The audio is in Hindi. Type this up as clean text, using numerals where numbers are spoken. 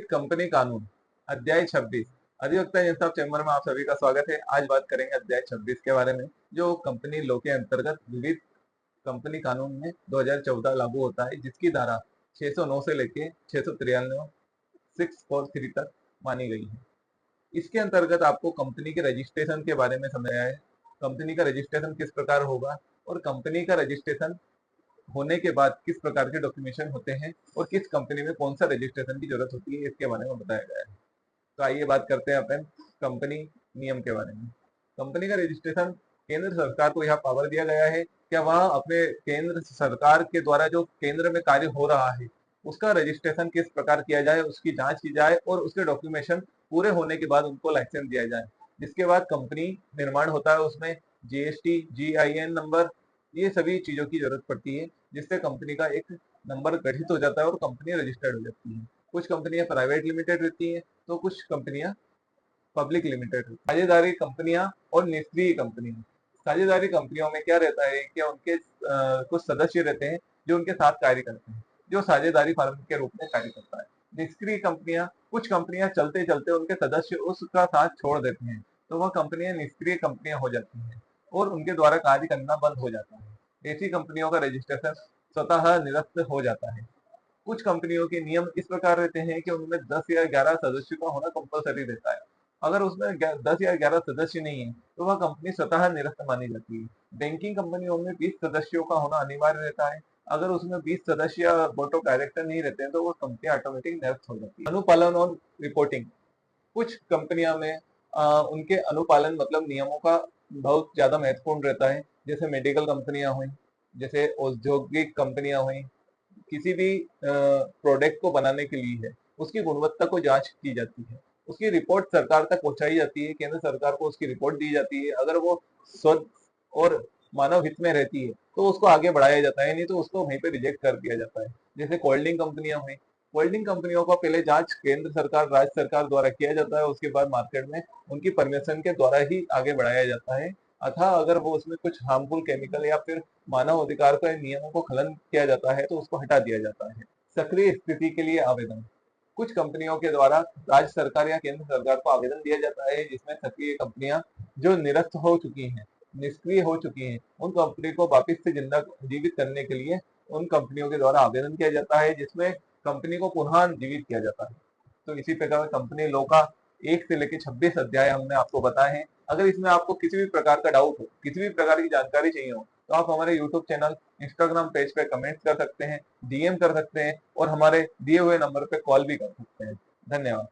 कंपनी कानून अध्याय 26। अधिवक्ता इंसाफ चैम्बर में आप सभी का स्वागत है। आज बात करेंगे अध्याय 26 के बारे में, जो कंपनी लॉ के अंतर्गत विविध कंपनी कानून में 2014 लागू होता है, जिसकी धारा 609 से लेके 693 643 तक मानी गई है। इसके अंतर्गत आपको कंपनी के रजिस्ट्रेशन के बारे में समझाया है। कंपनी का रजिस्ट्रेशन किस प्रकार होगा और कंपनी का रजिस्ट्रेशन होने के बाद किस प्रकार के डॉक्यूमेंटेशन होते हैं और किस कंपनी में कौन सा रजिस्ट्रेशन की जरूरत होती है, इसके बारे में बताया गया है। तो आइए बात करते हैं अपन कंपनी नियम के बारे में। कंपनी का रजिस्ट्रेशन केंद्र सरकार को यह पावर दिया गया है कि वह अपने केंद्र सरकार के द्वारा जो केंद्र में कार्य हो रहा है उसका रजिस्ट्रेशन किस प्रकार किया जाए, उसकी जांच की जाए और उसके डॉक्यूमेंटेशन पूरे होने के बाद उनको लाइसेंस दिया जाए। जिसके बाद कंपनी निर्माण होता है, उसमें जीएसटी, जीआईएन नंबर, ये सभी चीजों की जरूरत पड़ती है, जिससे कंपनी का एक नंबर गठित हो जाता है और कंपनी रजिस्टर्ड हो जाती है। कुछ कंपनियां प्राइवेट लिमिटेड रहती है तो कुछ कंपनियां पब्लिक लिमिटेड रहती है। साझेदारी कंपनियां और निष्क्रिय कंपनियां। साझेदारी कंपनियों में क्या रहता है कि उनके कुछ सदस्य रहते हैं जो उनके साथ कार्य करते हैं, जो साझेदारी फर्म के रूप में कार्य करता है। निष्क्रिय कंपनियां, कुछ कंपनियां चलते चलते उनके सदस्य उसका साथ छोड़ देते हैं, तो वह कंपनियां निष्क्रिय कंपनियां हो जाती हैं और उनके द्वारा कार्य करना बंद हो जाता है। ऐसी कंपनियों का रजिस्ट्रेशन स्वतः निरस्त हो जाता है। कुछ कंपनियों के नियम इस प्रकार रहते हैं कि उनमें 10 या 11 सदस्यों का होना कंपलसरी रहता है। अगर उसमें 10 या 11 सदस्य नहीं है तो वह कंपनी स्वतः निरस्त मानी जाती है। बैंकिंग कंपनियों में 20 सदस्यों का होना अनिवार्य रहता है। अगर उसमें 20 सदस्य या बोर्ड ऑफ डायरेक्टर नहीं रहते हैं तो वो कंपनी ऑटोमेटिक निरस्त हो जाती है। अनुपालन और रिपोर्टिंग। कुछ कंपनियों में उनके अनुपालन मतलब नियमों का बहुत ज्यादा महत्वपूर्ण रहता है। जैसे मेडिकल कंपनियां हुई, जैसे औद्योगिक कंपनियां हुई, किसी भी प्रोडक्ट को बनाने के लिए है उसकी गुणवत्ता को जांच की जाती है, उसकी रिपोर्ट सरकार तक पहुंचाई जाती है, केंद्र सरकार को उसकी रिपोर्ट दी जाती है। अगर वो स्वच्छ और मानव हित में रहती है तो उसको आगे बढ़ाया जाता है, नहीं तो उसको वहीं पे रिजेक्ट कर दिया जाता है। जैसे कोल्डिंग कंपनियां हुई, कोल्डिंग कंपनियों का पहले जांच केंद्र सरकार, राज्य सरकार द्वारा किया जाता है, उसके बाद मार्केट में उनकी परमिशन के द्वारा ही आगे बढ़ाया जाता है। अतः अगर वो उसमें कुछ हार्मफुल केमिकल या फिर मानव अधिकार के नियमों को खलन किया जाता है तो उसको हटा दिया जाता है। सक्रिय स्थिति के लिए आवेदन। कुछ कंपनियों के द्वारा राज्य सरकार या केंद्र सरकार को आवेदन दिया जाता है, जिसमें सक्रिय कंपनियां जो निरस्त हो चुकी हैं, निष्क्रिय हो चुकी हैं, उन कंपनी को वापिस से जिंदा जीवित करने के लिए उन कंपनियों के द्वारा आवेदन किया जाता है, जिसमें कंपनी को पुनः जीवित किया जाता है। तो इसी प्रकार कंपनी लॉ का 1 से लेकर 26 अध्याय हमने आपको बताए हैं। अगर इसमें आपको किसी भी प्रकार का डाउट हो, किसी भी प्रकार की जानकारी चाहिए हो, तो आप हमारे यूट्यूब चैनल, इंस्टाग्राम पेज पे कमेंट्स कर सकते हैं, डीएम कर सकते हैं और हमारे दिए हुए नंबर पे कॉल भी कर सकते हैं। धन्यवाद।